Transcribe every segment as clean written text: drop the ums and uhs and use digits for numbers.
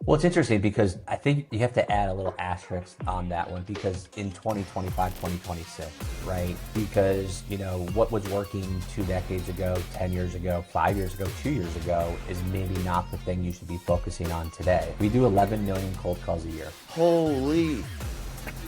Well, it's interesting because I think you have to add a little asterisk on that one because in 2025, 2026, right? Because, what was working 2 decades ago, 10 years ago, 5 years ago, 2 years ago is maybe not the thing you should be focusing on today. We do 11 million cold calls a year. Holy,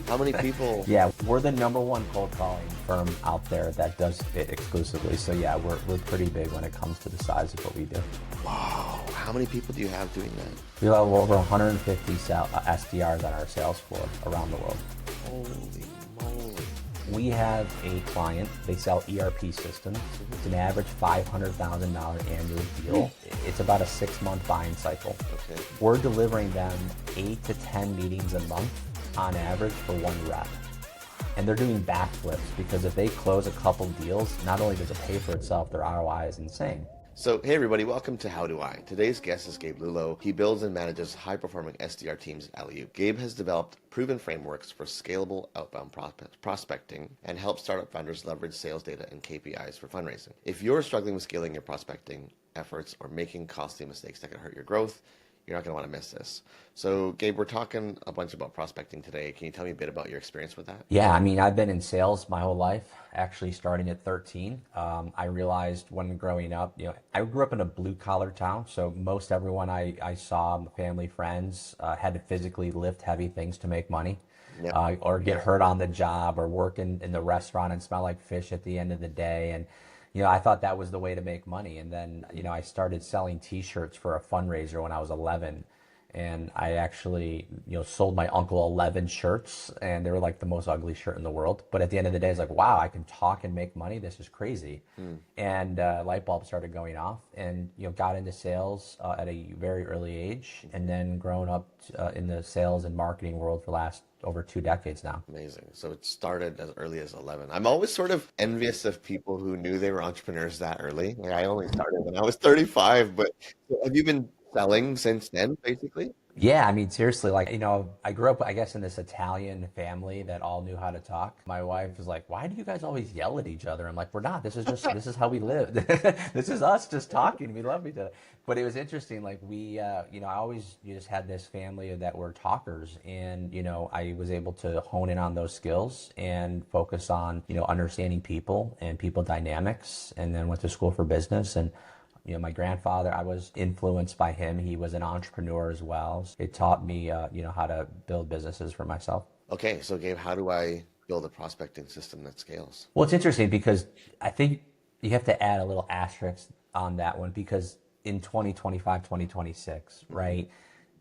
how many people? Yeah, we're the #1 cold calling firm out there that does it exclusively. So yeah, we're pretty big when it comes to the size of what we do. Wow, how many people do you have doing that? We have over 150 SDRs on our sales floor around the world. Holy moly. We have a client, they sell ERP systems. It's an average $500,000 annual deal. It's about a 6-month buying cycle. Okay. We're delivering them 8 to 10 meetings a month on average for one rep. And they're doing backflips because if they close a couple deals, not only does it pay for itself, their ROI is insane. So, hey everybody, welcome to How Do I? Today's guest is Gabe Lullo. He builds and manages high-performing SDR teams at Alō. Gabe has developed proven frameworks for scalable outbound prospecting and helps startup founders leverage sales data and KPIs for fundraising. If you're struggling with scaling your prospecting efforts or making costly mistakes that can hurt your growth, you're not going to want to miss this. So, Gabe, we're talking a bunch about prospecting today. Can you tell me a bit about your experience with that? Yeah, I've been in sales my whole life, actually starting at 13. I realized when growing up, I grew up in a blue-collar town, so most everyone I saw, family, friends, had to physically lift heavy things to make money. Yep. Or get hurt on the job or work in the restaurant and smell like fish at the end of the day. And I thought that was the way to make money. And then, I started selling t-shirts for a fundraiser when I was 11. And I actually, sold my uncle 11 shirts and they were like the most ugly shirt in the world. But at the end of the day, it's like, wow, I can talk and make money. This is crazy. And light bulb started going off and, got into sales at a very early age and then grown up in the sales and marketing world for the last over 2 decades now. Amazing. So it started as early as 11. I'm always sort of envious of people who knew they were entrepreneurs that early. Like I only started when I was 35, but have you been selling since then, basically? Yeah, seriously, I grew up, I guess, in this Italian family that all knew how to talk. My wife was like, why do you guys always yell at each other? I'm like, we're not. This is how we live. This is us just talking. We love each other. But it was interesting. Like you just had this family that were talkers and, I was able to hone in on those skills and focus on, understanding people and people dynamics and then went to school for business and my grandfather, I was influenced by him. He was an entrepreneur as well. It taught me, how to build businesses for myself. Okay, so Gabe, how do I build a prospecting system that scales? Well, it's interesting because I think you have to add a little asterisk on that one because in 2025, 2026, right?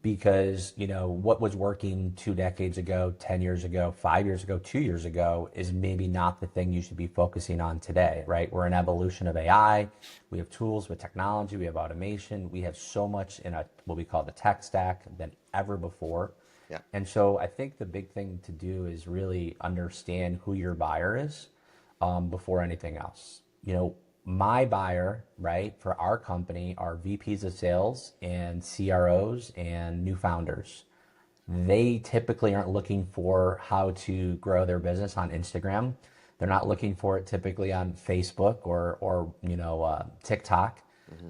Because, what was working 2 decades ago, 10 years ago, 5 years ago, 2 years ago is maybe not the thing you should be focusing on today, right? We're an evolution of AI. We have tools with technology. We have automation. We have so much in what we call the tech stack than ever before. Yeah. And so I think the big thing to do is really understand who your buyer is before anything else. My buyer, right, for our company are VPs of sales and CROs and new founders. They typically aren't looking for how to grow their business on Instagram. They're not looking for it typically on Facebook or TikTok,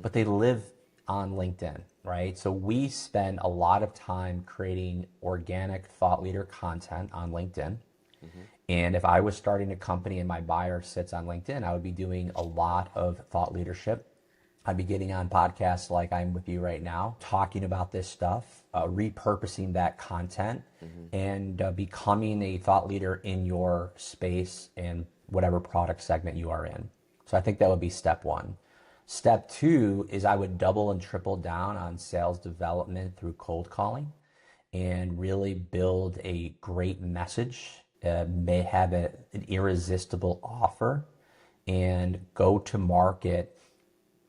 but they live on LinkedIn, right? So we spend a lot of time creating organic thought leader content on LinkedIn. And if I was starting a company and my buyer sits on LinkedIn, I would be doing a lot of thought leadership. I'd be getting on podcasts like I'm with you right now, talking about this stuff, repurposing that content, and becoming a thought leader in your space and whatever product segment you are in. So I think that would be step 1. Step 2 is I would double and triple down on sales development through cold calling and really build a great message. May have an irresistible offer and go to market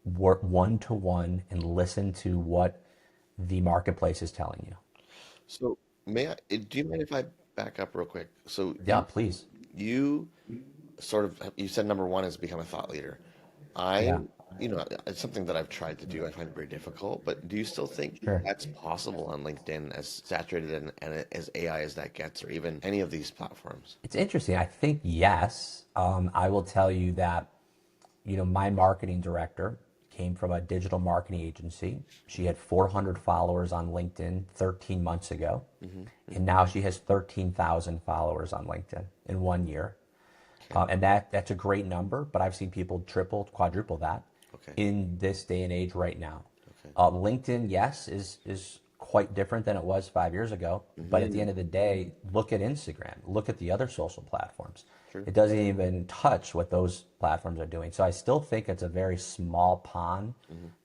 work one-to-one and listen to what the marketplace is telling you. So do you mind if I back up real quick? So Yeah, please. you you said number 1 is become a thought leader. Yeah, It's something that I've tried to do. I find it very difficult, but do you still think sure. that's possible on LinkedIn, as saturated and as AI as that gets, or even any of these platforms? It's interesting. I think yes. I will tell you that, my marketing director came from a digital marketing agency. She had 400 followers on LinkedIn 13 months ago. And now she has 13,000 followers on LinkedIn in 1 year. And that's a great number, but I've seen people triple, quadruple that in this day and age right now. LinkedIn, yes, is quite different than it was 5 years ago. But at the end of the day, look at Instagram, look at the other social platforms. It doesn't even touch what those platforms are doing. So I still think it's a very small pond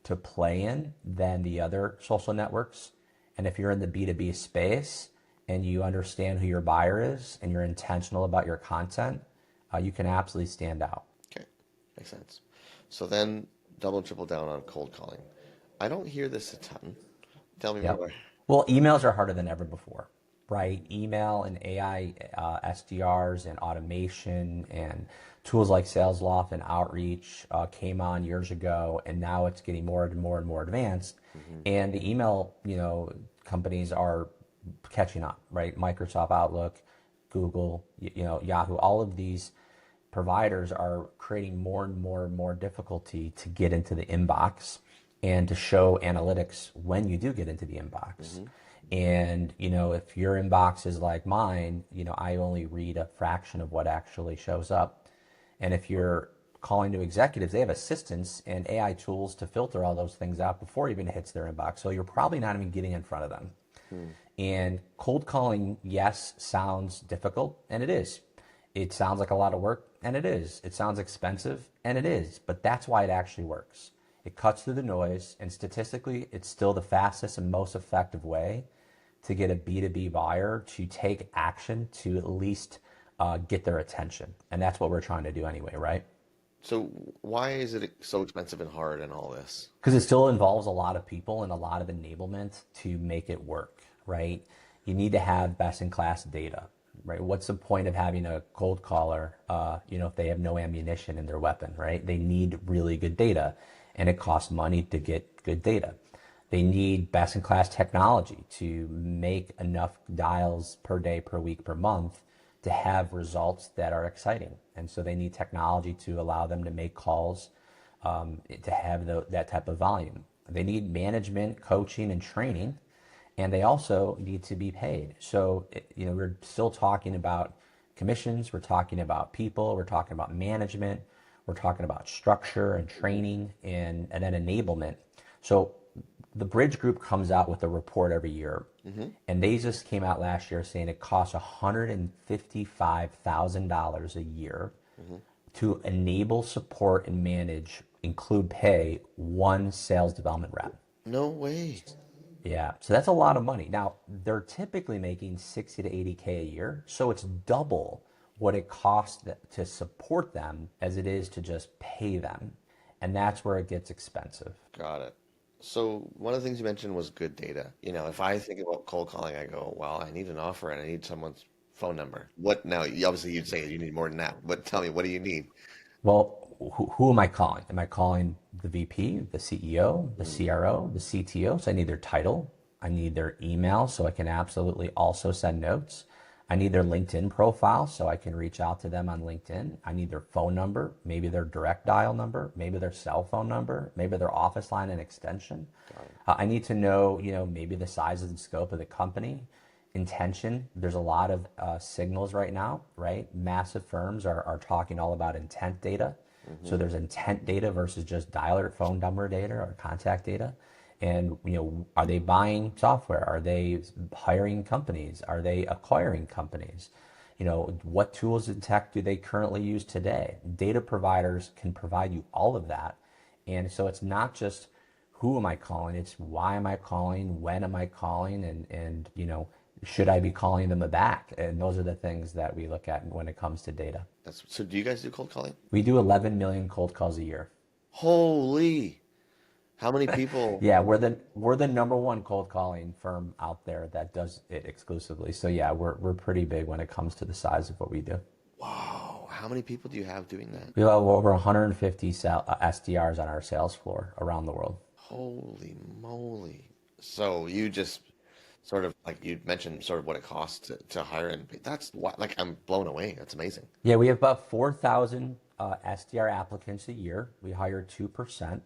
to play in than the other social networks. And if you're in the B2B space and you understand who your buyer is and you're intentional about your content, you can absolutely stand out. Okay, makes sense. So then double, triple down on cold calling. I don't hear this a ton. Tell me more. Well, emails are harder than ever before, right? Email and AI, SDRs and automation and tools like SalesLoft and Outreach came on years ago, and now it's getting more and more and more advanced. And the email, companies are catching up, right? Microsoft Outlook, Google, Yahoo, all of these providers are creating more and more and more difficulty to get into the inbox and to show analytics when you do get into the inbox. And, if your inbox is like mine, I only read a fraction of what actually shows up. And if you're calling to executives, they have assistants and AI tools to filter all those things out before it even hits their inbox. So you're probably not even getting in front of them. And cold calling, yes, sounds difficult, and it is. It sounds like a lot of work, and it is. It sounds expensive, and it is. But that's why it actually works. It cuts through the noise, and statistically, it's still the fastest and most effective way to get a B2B buyer to take action to at least get their attention. And that's what we're trying to do anyway, right? So why is it so expensive and hard and all this? Because it still involves a lot of people and a lot of enablement to make it work, right? You need to have best-in-class data, right? What's the point of having a cold caller, if they have no ammunition in their weapon, right? They need really good data, and it costs money to get good data. They need best-in-class technology to make enough dials per day, per week, per month to have results that are exciting. And so they need technology to allow them to make calls, to have that type of volume. They need management, coaching, and training, and they also need to be paid. So, we're still talking about commissions, we're talking about people, we're talking about management, we're talking about structure and training and then enablement. So the Bridge Group comes out with a report every year, and they just came out last year saying it costs $155,000 a year to enable, support, and manage, include pay, one sales development rep. No way. Yeah, so that's a lot of money. Now, they're typically making 60 to 80K a year, so it's double what it costs to support them as it is to just pay them. And that's where it gets expensive. Got it. So one of the things you mentioned was good data. If I think about cold calling, I go, well, I need an offer and I need someone's phone number. What now? Obviously, you'd say you need more than that, but tell me, what do you need? Well, who am I calling? Am I calling the VP, the CEO, the CRO, the CTO? So I need their title. I need their email so I can absolutely also send notes. I need their LinkedIn profile so I can reach out to them on LinkedIn. I need their phone number, maybe their direct dial number, maybe their cell phone number, maybe their office line and extension. I need to know, maybe the size and scope of the company, intention. There's a lot of signals right now, right? Massive firms are talking all about intent data. So there's intent data versus just dialer phone number data or contact data. And, are they buying software? Are they hiring companies? Are they acquiring companies? What tools and tech do they currently use today? Data providers can provide you all of that. And so it's not just who am I calling? It's why am I calling? When am I calling? And should I be calling them back? And those are the things that we look at when it comes to data. So do you guys do cold calling? We do 11 million cold calls a year. Holy. How many people? Yeah, we're the number one cold calling firm out there that does it exclusively. So yeah, we're pretty big when it comes to the size of what we do. Wow. How many people do you have doing that? We have over 150 SDRs on our sales floor around the world. Holy moly. So you just sort of, like you mentioned, sort of what it costs to hire, and that's what, like, I'm blown away. That's amazing. Yeah, we have about 4,000 SDR applicants a year. We hire 2%.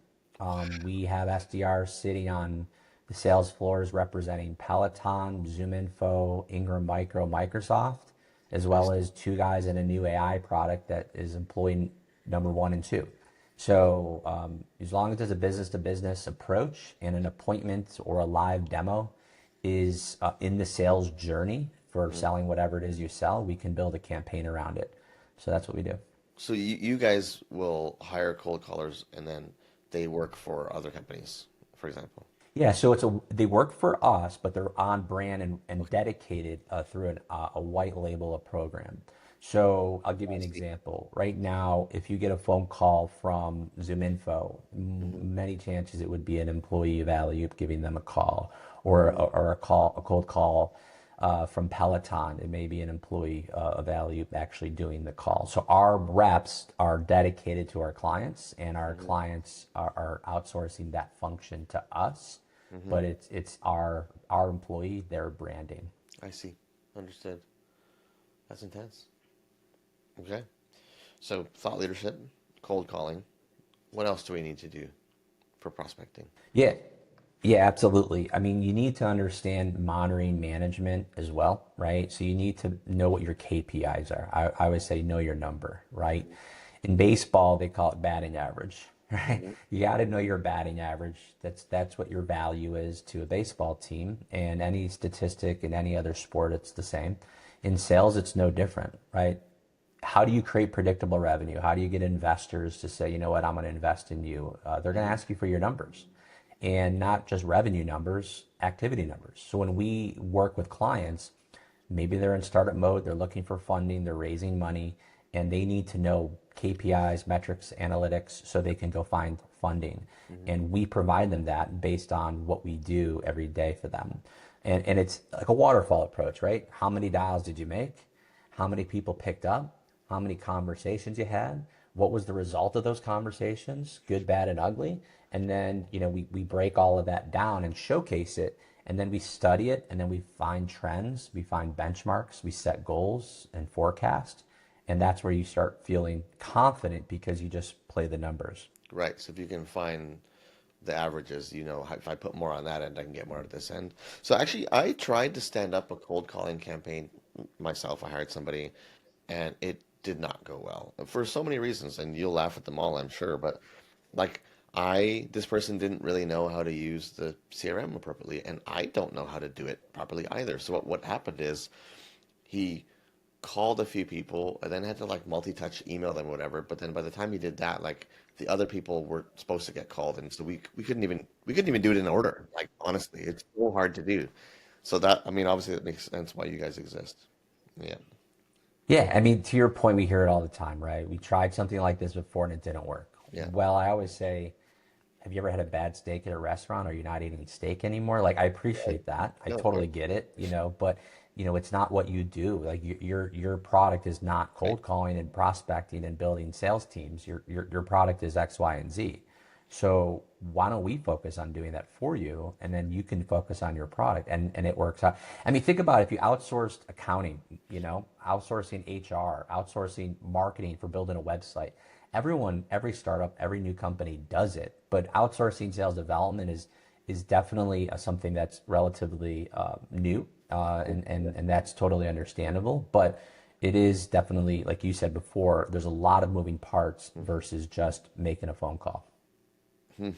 We have SDRs sitting on the sales floors representing Peloton, ZoomInfo, Ingram Micro, Microsoft, as well as two guys in a new AI product that is employee number 1 and 2. So as long as there's a business-to-business approach and an appointment or a live demo is in the sales journey for selling whatever it is you sell, we can build a campaign around it. So that's what we do. So you guys will hire cold callers and then they work for other companies, for example. Yeah, so they work for us, but they're on brand and dedicated through a white label a program. So I'll give you I an see. example. Right now, if you get a phone call from ZoomInfo, Mm-hmm. many chances it would be an employee of Alley giving them a call, Mm-hmm. or a cold call from Peloton. It may be an employee of Alley actually doing the call. So our reps are dedicated to our clients, and our Mm-hmm. clients are outsourcing that function to us. Mm-hmm. But it's our employee, their branding. I see. Understood. That's intense. Okay. So thought leadership, cold calling. What else do we need to do for prospecting? Yeah, yeah, absolutely. I mean, you need to understand monitoring management as well, right? So you need to know what your KPIs are. I always say know your number, right? In baseball, they call it batting average, right? Mm-hmm. You got to know your batting average. That's what your value is to a baseball team, and any statistic in any other sport, it's the same. In sales, it's no different, right? How do you create predictable revenue? How do you get investors to say, you know what, I'm going to invest in you? They're going to ask you for your numbers, and not just revenue numbers, activity numbers. So when we work with clients, maybe they're in startup mode, they're looking for funding, they're raising money, and they need to know KPIs, metrics, analytics, so they can go find funding. Mm-hmm. And we provide them that based on what we do every day for them. And it's like a waterfall approach, right? How many dials did you make? How many people picked up? How many conversations you had? What was the result of those conversations, good, bad, and ugly? And then, we break all of that down and showcase it. And then we study it, and then we find trends, we find benchmarks, we set goals and forecast. And that's where you start feeling confident because you just play the numbers. Right. So if you can find the averages, if I put more on that end, I can get more at this end. So actually, I tried to stand up a cold calling campaign myself. I hired somebody and it did not go well for so many reasons. And you'll laugh at them all, I'm sure. But like, this person didn't really know how to use the CRM appropriately, and I don't know how to do it properly either. So what happened is he called a few people and then had to like multi-touch email them or whatever. But then by the time he did that, like the other people were supposed to get called, and so we couldn't even do it in order. Like honestly, it's so hard to do. So that I mean, obviously that makes sense why you guys exist. Yeah. Yeah, I mean, to your point, we hear it all the time, right? We tried something like this before and it didn't work. Yeah. Well, I always say, have you ever had a bad steak at a restaurant? Are you not eating steak anymore? Like, I Right. appreciate that. I No, of course. totally get it, but it's not what you do. Like, your product is not Right. cold calling and prospecting and building sales teams. Your product is X, Y, and Z. So why don't we focus on doing that for you, and then you can focus on your product, and it works out. I mean, think about it. If you outsourced accounting, outsourcing HR, outsourcing marketing for building a website. Everyone, every startup, every new company does it, but outsourcing sales development is definitely something that's relatively new, and that's totally understandable. But it is definitely, like you said before, there's a lot of moving parts versus just making a phone call. Hmm.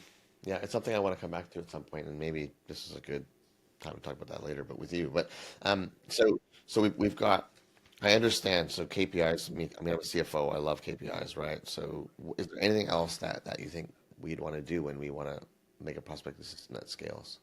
Yeah, it's something I want to come back to at some point, and maybe this is a good time to talk about that later, but with you. But so we've got. I understand. So KPIs. I mean, I'm a CFO. I love KPIs, right? So is there anything else that you think we'd want to do when we want to make a prospect assistant that scales?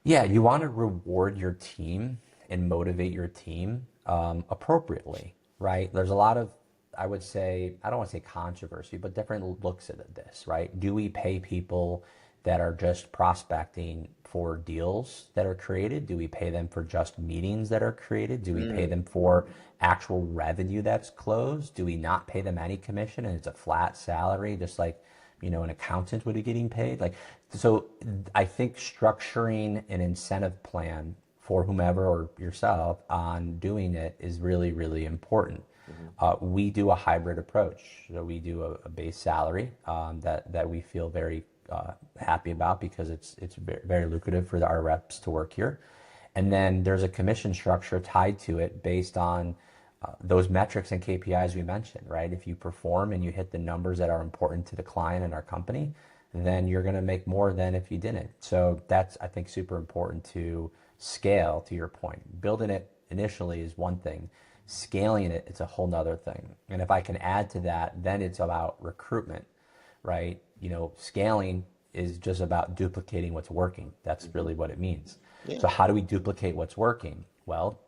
Yeah, you want to reward your team and motivate your team appropriately, right? There's a lot of, I would say, I don't want to say controversy, but different looks at this, right? Do we pay people that are just prospecting for deals that are created? Do we pay them for just meetings that are created? Do we pay Mm. them for actual revenue that's closed? Do we not pay them any commission and it's a flat salary, just like an accountant would be getting paid? Like, so I think structuring an incentive plan for whomever or yourself on doing it is really, really important. Mhm. We do a hybrid approach. So we do a base salary that we feel very happy about because it's very, very lucrative for our reps to work here. And then there's a commission structure tied to it based on those metrics and KPIs we mentioned, right? If you perform and you hit the numbers that are important to the client and our company, then you're going to make more than if you didn't. So that's, I think, super important to scale, to your point. Building it initially is one thing. Scaling it, it's a whole nother thing. And if I can add to that, then it's about recruitment, right? Scaling is just about duplicating what's working. That's really what it means. Yeah. So how do we duplicate what's working? Well,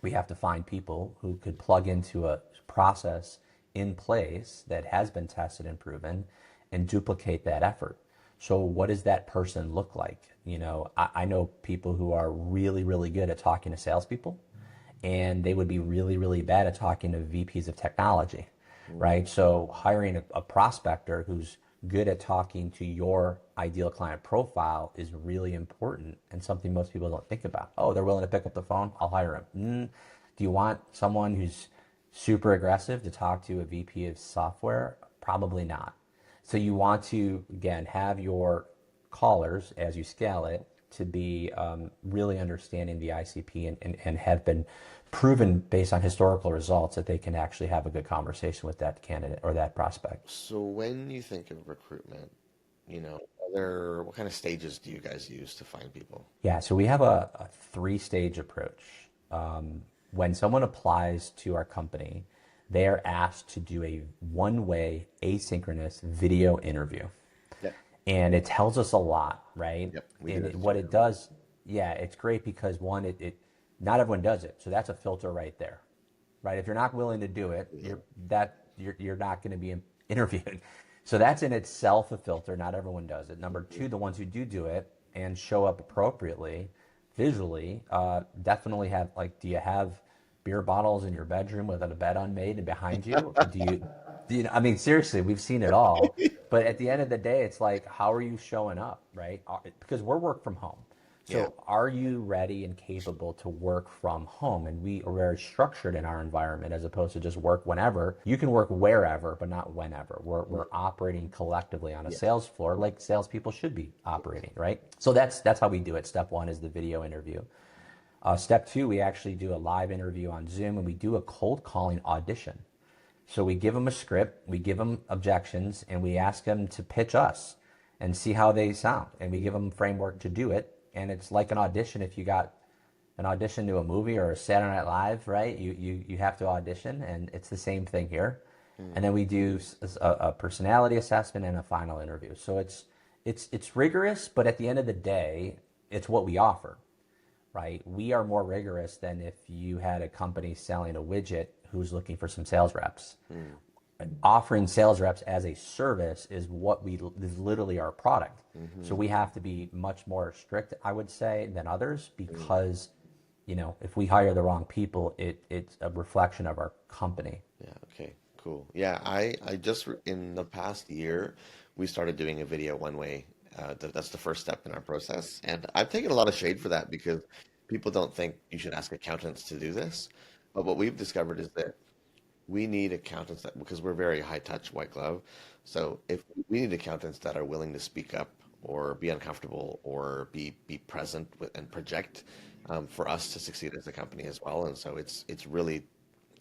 we have to find people who could plug into a process in place that has been tested and proven and duplicate that effort. So what does that person look like? I know people who are really, really good at talking to salespeople, and they would be really, really bad at talking to VPs of technology, right? So hiring a prospector who's good at talking to your ideal client profile is really important and something most people don't think about. Oh, they're willing to pick up the phone, I'll hire them. Do you want someone who's super aggressive to talk to a VP of software? Probably not. So you want to, again, have your callers, as you scale it, to be really understanding the ICP and have been proven based on historical results that they can actually have a good conversation with that candidate or that prospect. So when you think of recruitment, what kind of stages do you guys use to find people? Yeah, so we have a three-stage approach. When someone applies to our company, they are asked to do a one-way asynchronous video interview. Yep. And it tells us a lot, right? Yep. And what it does, yeah, it's great because one, not everyone does it. So that's a filter right there, right? If you're not willing to do it, you're not going to be interviewed. So that's in itself a filter. Not everyone does it. Number two, the ones who do it and show up appropriately, visually, definitely have, do you have beer bottles in your bedroom with a bed unmade and behind you? I mean, seriously, we've seen it all. But at the end of the day, it's like, how are you showing up, right? Because we're work from home. So are you ready and capable to work from home? And we are very structured in our environment as opposed to just work whenever. You can work wherever, but not whenever. We're operating collectively on a sales floor like salespeople should be operating, right? So that's how we do it. Step one is the video interview. Step two, we actually do a live interview on Zoom, and we do a cold calling audition. So we give them a script, we give them objections, and we ask them to pitch us and see how they sound. And we give them a framework to do it. And it's like an audition. If you got an audition to a movie or a Saturday Night Live, right? You have to audition, and it's the same thing here. And then we do a personality assessment and a final interview. So it's rigorous, but at the end of the day, it's what we offer, right? We are more rigorous than if you had a company selling a widget who's looking for some sales reps. Offering sales reps as a service is is literally our product. So we have to be much more strict, I would say, than others because, if we hire the wrong people, it's a reflection of our company. Yeah. Okay. Cool. Yeah. I just in the past year, we started doing a video one way. That's the first step in our process, and I've taken a lot of shade for that because people don't think you should ask accountants to do this. But what we've discovered is that we need accountants because we're very high touch, white glove. So if we need accountants that are willing to speak up or be uncomfortable or be present and project for us to succeed as a company as well. And so it's really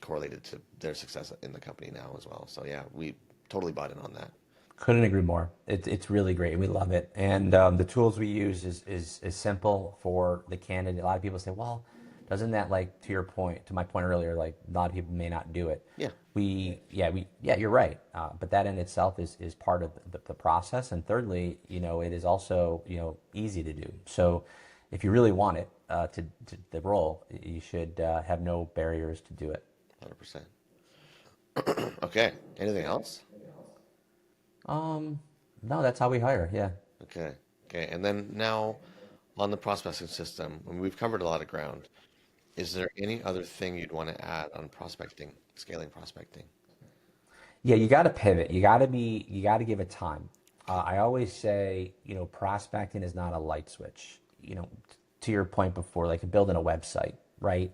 correlated to their success in the company now as well. So yeah, we totally bought in on that. Couldn't agree more. It's really great. We love it. And the tools we use is simple for the candidate. A lot of people say, well, doesn't that, to my point earlier, a lot of people may not do it. Yeah. You're right. But that in itself is part of the process. And thirdly, it is also, easy to do. So if you really want it, to the role, you should have no barriers to do it. 100%. Okay. Anything else? No, that's how we hire. Yeah. Okay. And then now on the prospecting system, we've covered a lot of ground. Is there any other thing you'd want to add on prospecting, scaling prospecting? Yeah, you got to pivot. You got to give it time. I always say, prospecting is not a light switch. To your point before, like building a website, right?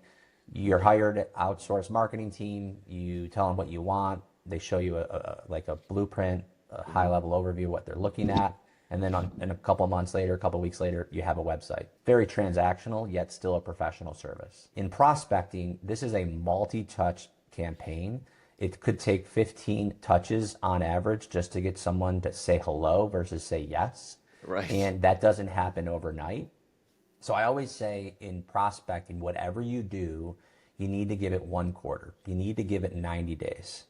You're hired an outsourced marketing team. You tell them what you want. They show you a blueprint, a high level overview of what they're looking at. And then in a couple of months later, a couple of weeks later, you have a website. Very transactional, yet still a professional service. In prospecting, this is a multi-touch campaign. It could take 15 touches on average just to get someone to say hello versus say yes. Right. And that doesn't happen overnight. So I always say in prospecting, whatever you do, you need to give it 1 quarter. You need to give it 90 days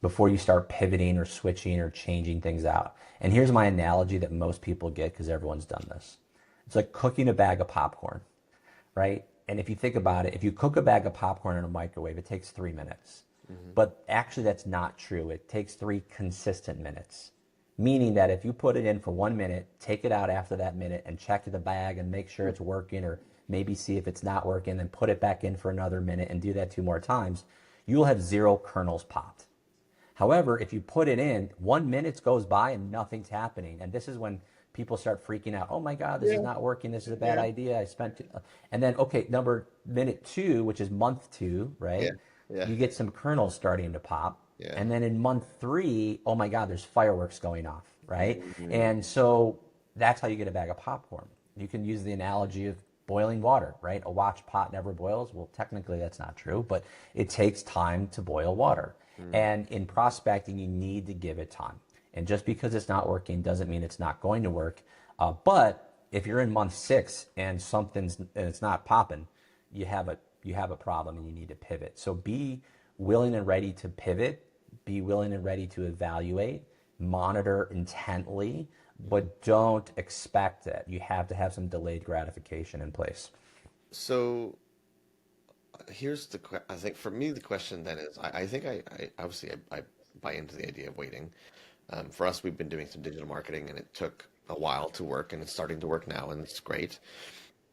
before you start pivoting or switching or changing things out. And here's my analogy that most people get because everyone's done this. It's like cooking a bag of popcorn, right? And if you think about it, if you cook a bag of popcorn in a microwave, it takes 3 minutes. But actually that's not true. It takes 3 consistent minutes. Meaning that if you put it in for 1 minute, take it out after that minute and check the bag and make sure it's working, or maybe see if it's not working, then put it back in for another minute and do that 2 more times, you'll have 0 kernels popped. However, if you put it in, 1 minute goes by and nothing's happening. And this is when people start freaking out. Oh my God, this is not working. This is a bad idea. I spent, and then, okay, minute 2, which is month 2, right? You get some kernels starting to pop. And then in month 3, oh my God, there's fireworks going off, right? And so that's how you get a bag of popcorn. You can use the analogy of boiling water, right? A watch pot never boils. Well, technically that's not true, but it takes time to boil water. And in prospecting, you need to give it time. And just because it's not working doesn't mean it's not going to work. But if you're in month 6 and it's not popping, you have a problem and you need to pivot. So be willing and ready to pivot. Be willing and ready to evaluate, monitor intently, but don't expect it. You have to have some delayed gratification in place. So here's I think for me, the question then is, I think I obviously I buy into the idea of waiting. For us, we've been doing some digital marketing and it took a while to work and it's starting to work now and it's great.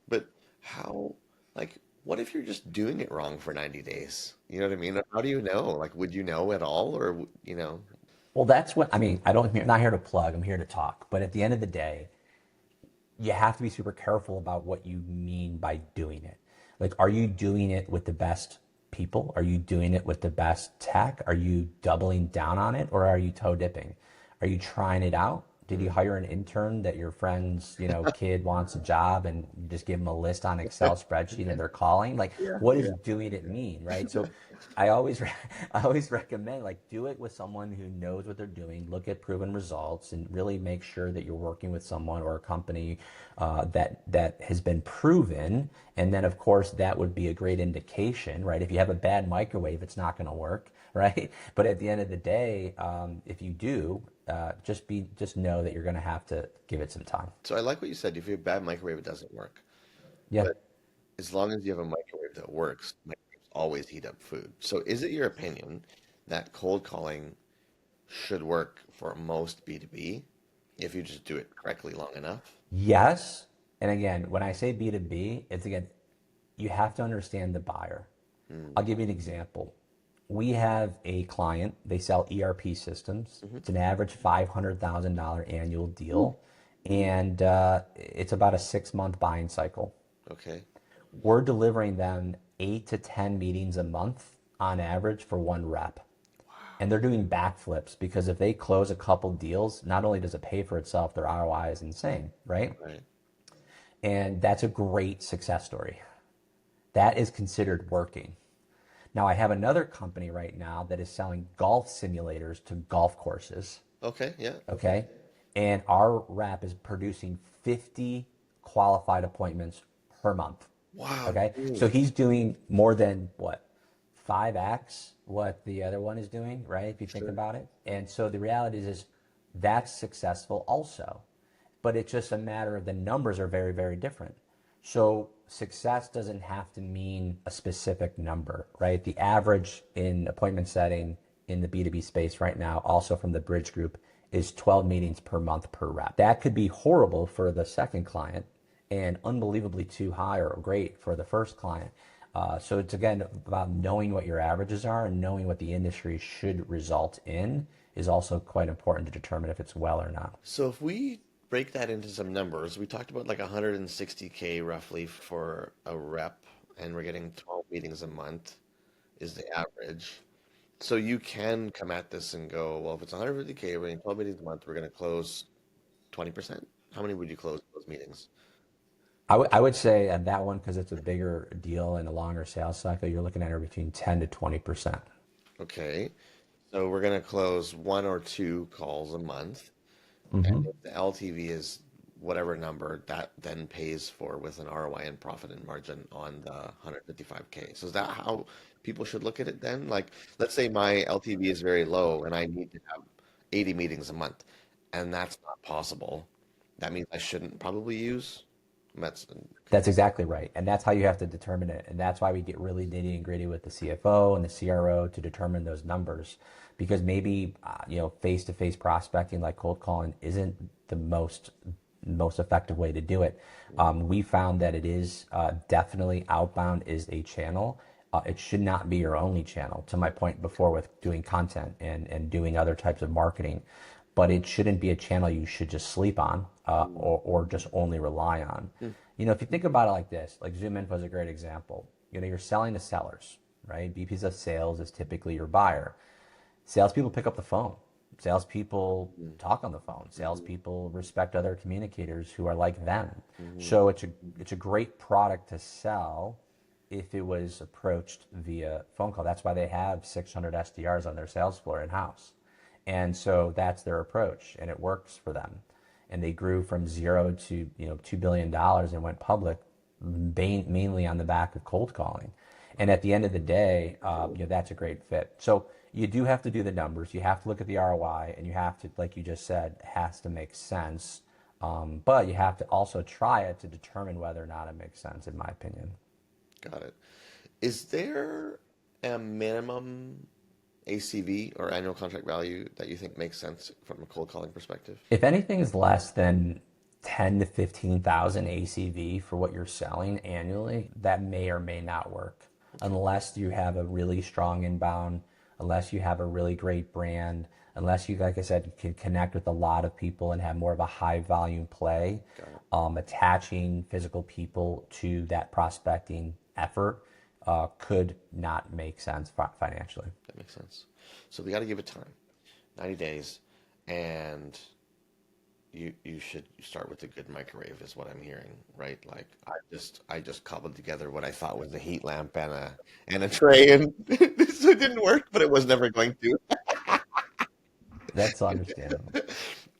But how, like, what if you're just doing it wrong for 90 days? You know what I mean? How do you know? Like, would you know at all or, you know? Well, that's what I mean. I'm not here to plug, I'm here to talk. But at the end of the day, you have to be super careful about what you mean by doing it. Like, are you doing it with the best people? Are you doing it with the best tech? Are you doubling down on it, or are you toe dipping? Are you trying it out? Did you hire an intern that your friend's, kid wants a job and you just give them a list on Excel spreadsheet and they're calling? Like, what does doing it mean, right? So I always recommend, like, do it with someone who knows what they're doing, look at proven results, and really make sure that you're working with someone or a company that has been proven. And then, of course, that would be a great indication, right? If you have a bad microwave, it's not going to work, right? But at the end of the day, if you do, just know that you're going to have to give it some time. So I like what you said. If you have a bad microwave, it doesn't work. Yeah. But as long as you have a microwave that works, microwaves always heat up food. So is it your opinion that cold calling should work for most B2B if you just do it correctly long enough? Yes. And again, when I say B2B, it's again, you have to understand the buyer. I'll give you an example. We have a client, they sell ERP systems. It's an average $500,000 annual deal. And it's about a 6-month buying cycle. Okay. We're delivering them 8 to 10 meetings a month on average for one rep. And they're doing backflips because if they close a couple deals, not only does it pay for itself, their ROI is insane, right? Right. And that's a great success story. That is considered working. Now, I have another company right now that is selling golf simulators to golf courses. Okay. Yeah. Okay. And our rep is producing 50 qualified appointments per month. Wow. Okay. Dude. So he's doing more than what? 5x what the other one is doing, right? If you think about it. And so the reality is that's successful also. But it's just a matter of the numbers are very, very different. So success doesn't have to mean a specific number, right? The average in appointment setting in the B2B space right now, also from the Bridge Group, is 12 meetings per month per rep. That could be horrible for the second client and unbelievably too high or great for the first client. So it's, again, about knowing what your averages are, and knowing what the industry should result in is also quite important to determine if it's well or not. So if we break that into some numbers, we talked about like 160K roughly for a rep, and we're getting 12 meetings a month is the average. So you can come at this and go, well, if it's 150K, we're getting 12 meetings a month, we're going to close 20%. How many would you close in those meetings? I would say at that one, because it's a bigger deal and a longer sales cycle, you're looking at between 10 to 20%. Okay. So we're going to close one or two calls a month. And Hmm. if the LTV is whatever number, that then pays for with an ROI and profit and margin on the 155K. So is that how people should look at it then? Like, let's say my LTV is very low and I need to have 80 meetings a month, and that's not possible. That means I shouldn't probably use. That's okay. That's exactly right. And that's how you have to determine it. And that's why we get really nitty and gritty with the CFO and the CRO to determine those numbers. Because maybe, face-to-face prospecting like cold calling isn't the most effective way to do it. We found that it is definitely outbound is a channel. It should not be your only channel, to my point before with doing content and doing other types of marketing. But it shouldn't be a channel you should just sleep on or just only rely on. Mm. If you think about it like this, like ZoomInfo is a great example. You're selling to sellers, right? VPs of sales is typically your buyer. Salespeople pick up the phone. Salespeople Mm. talk on the phone. Mhm. Salespeople respect other communicators who are like them. Mhm. So it's a great product to sell if it was approached via phone call. That's why they have 600 SDRs on their sales floor in-house. And so that's their approach, and it works for them. And they grew from zero to $2 billion and went public mainly on the back of cold calling. And at the end of the day, that's a great fit. So you do have to do the numbers. You have to look at the ROI, and you have to, like you just said, it has to make sense. But you have to also try it to determine whether or not it makes sense, in my opinion. Got it. Is there a minimum ACV or annual contract value that you think makes sense from a cold calling perspective? If anything is less than 10 to 15,000 ACV for what you're selling annually, that may or may not work Okay. unless you have a really strong inbound, unless you have a really great brand, unless you, like I said, can connect with a lot of people and have more of a high volume play. Got it. Attaching physical people to that prospecting effort could not make sense financially. That makes sense. So we got to give it time, 90 days, and you should start with a good microwave is what I'm hearing, right? Like I just cobbled together what I thought was a heat lamp and a tray, and so it didn't work, but it was never going to. That's understandable.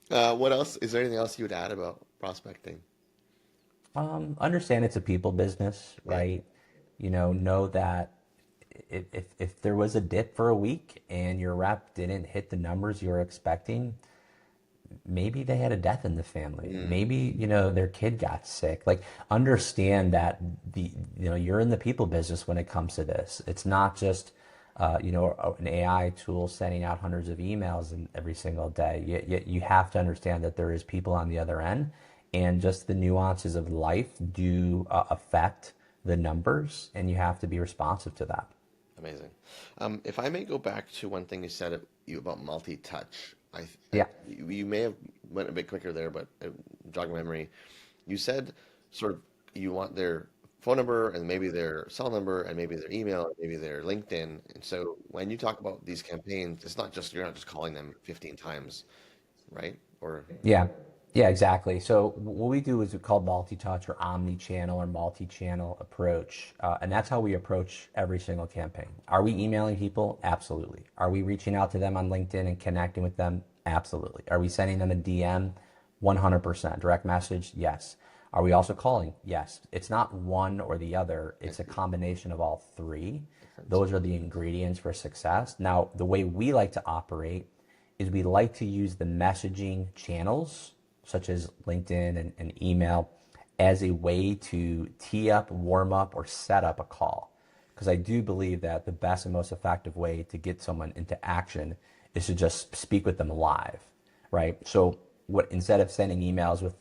What else? Is there anything else you would add about prospecting? Understand it's a people business, Yeah. right? Know that if there was a dip for a week and your rep didn't hit the numbers you were expecting, maybe they had a death in the family. Mm. Maybe, their kid got sick. Like, understand that you're in the people business when it comes to this. It's not just, an AI tool sending out hundreds of emails every single day. You have to understand that there is people on the other end, and just the nuances of life do affect the numbers, and you have to be responsive to that. Amazing. If I may go back to one thing you said about multi-touch, Yeah. you may have went a bit quicker there, but jog my memory. You said sort of you want their phone number and maybe their cell number and maybe their email and maybe their LinkedIn. And so when you talk about these campaigns, it's not just you're not just calling them 15 times, right? Or Yeah, yeah, exactly. So what we do is we call multi-touch or omni-channel or multi-channel approach, and that's how we approach every single campaign. Are we emailing people? Absolutely. Are we reaching out to them on LinkedIn and connecting with them? Absolutely. Are we sending them a DM? 100%. Direct message? Yes. Are we also calling? Yes. It's not one or the other. I It's a see. combination of all three. Makes sense. Those are the ingredients for success. Now, the way we like to operate is we like to use the messaging channels such as LinkedIn and email as a way to tee up, warm up, or set up a call. Because I do believe that the best and most effective way to get someone into action is to just speak with them live, right? So what instead of sending emails with,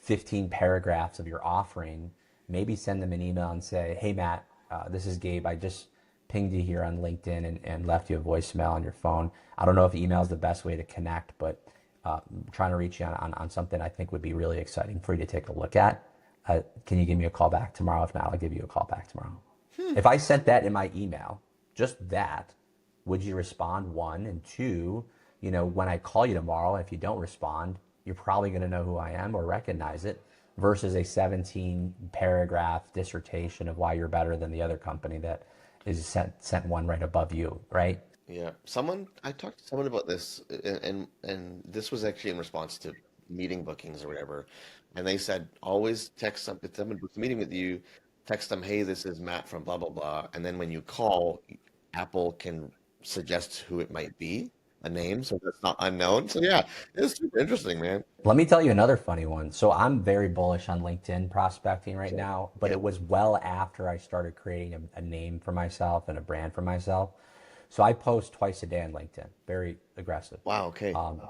15 paragraphs of your offering, maybe send them an email and say, hey, Matt, this is Gabe. I just pinged you here on LinkedIn and left you a voicemail on your phone. I don't know if email is the best way to connect, but I'm trying to reach you on something I think would be really exciting for you to take a look at. Can you give me a call back tomorrow? If not, I'll give you a call back tomorrow. Hmm. If I sent that in my email, just that, would you respond? One, and two, when I call you tomorrow, if you don't respond, you're probably going to know who I am or recognize it, versus a 17 paragraph dissertation of why you're better than the other company that is sent one right above you, right? Yeah. I talked to someone about this, and this was actually in response to meeting bookings or whatever. And they said, always text some, if someone books a meeting with you, text them, hey, this is Matt from blah, blah, blah. And then when you call, Apple can suggest who it might be, a name, so that's not unknown. So yeah, it's super interesting, man. Let me tell you another funny one. So I'm very bullish on LinkedIn prospecting right So, now, but yeah. it was well after I started creating a name for myself and a brand for myself. So I post twice a day on LinkedIn, very aggressive. Wow, okay. Um,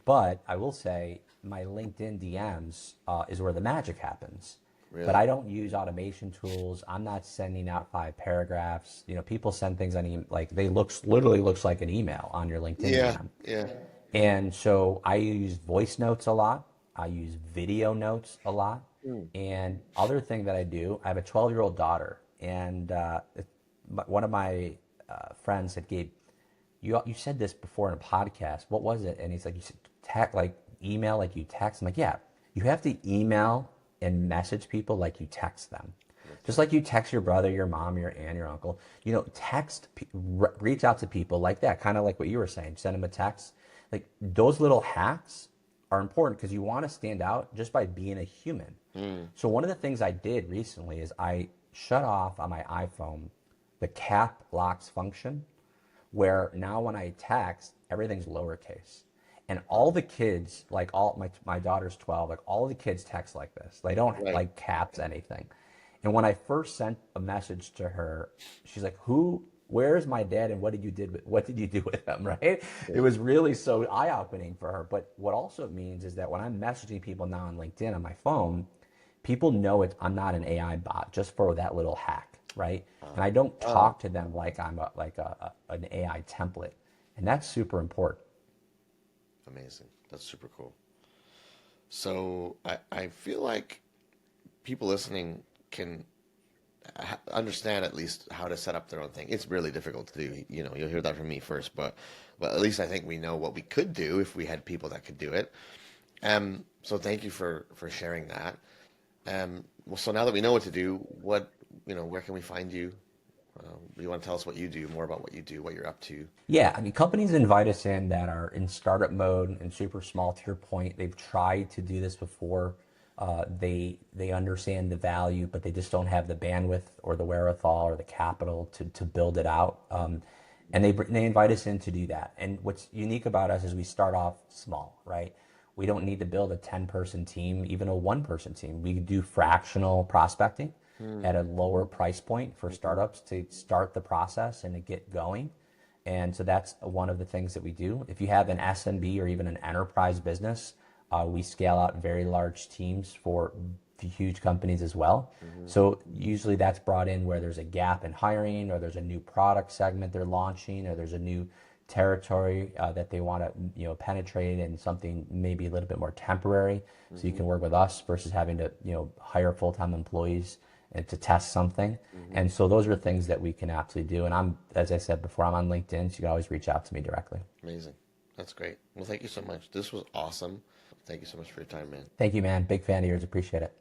but I will say my LinkedIn DMs is where the magic happens. But Really? I don't use automation tools. I'm not sending out 5 paragraphs. You know, people send things on like they literally looks like an email on your LinkedIn Yeah, DM. yeah. And so I use voice notes a lot. I use video notes a lot. Hmm. And other thing that I do, I have a 12-year-old daughter, and one of my friends said, Gabe, you said this before in a podcast. What was it? And he's like, you said like email like you text. I'm like, yeah, you have to email and message people like you text them. Just like you text your brother, your mom, your aunt, your uncle, you know, reach out to people like that, kind of like what you were saying, send them a text. Like those little hacks are important because you want to stand out just by being a human. Hmm. So one of the things I did recently is I shut off on my iPhone the cap locks function, where now when I text, everything's lowercase. And all the kids, like all my daughter's 12, like all the kids text like this. They don't Right. like caps anything. And when I first sent a message to her, she's like, where's my dad and what did you do with him, right? It Yeah. was really so eye-opening for her. But what also it means is that when I'm messaging people now on LinkedIn on my phone, people know I'm not an AI bot just for that little hack, right? And I don't Oh, talk to them like I'm an AI template. And that's super important. amazing. That's super cool. So I feel like people listening can understand at least how to set up their own thing. It's really difficult to do. You know, you'll hear that from me first, but at least I think we know what we could do if we had people that could do it. So thank you for sharing that. Well, so now that we know what to do, where can we find you? You want to tell us what you do, more about what you do, what you're up to? Yeah, I mean, companies invite us in that are in startup mode and super small. To your point, they've tried to do this before. They understand the value, but they just don't have the bandwidth or the wherewithal or the capital to build it out. And they invite us in to do that. And what's unique about us is we start off small, right? We don't need to build a 10-person team, even a one-person team. We do fractional prospecting Hmm. at a lower price point for Mhm. startups to start the process and to get going. And so that's one of the things that we do. If you have an SMB or even an enterprise business, we scale out very large teams for huge companies as well. Mhm. So usually that's brought in where there's a gap in hiring, or there's a new product segment they're launching, or there's a new territory that they want to penetrate, and something maybe a little bit more temporary. So you Mhm. can work with us versus having to hire full-time employees and to test something. Mhm. And so those are things that we can absolutely do. And as I said before, I'm on LinkedIn, so you can always reach out to me directly. Amazing. That's great. Well, thank you so much. This was awesome. Thank you so much for your time, man. Thank you, man. Big fan of yours. Appreciate it.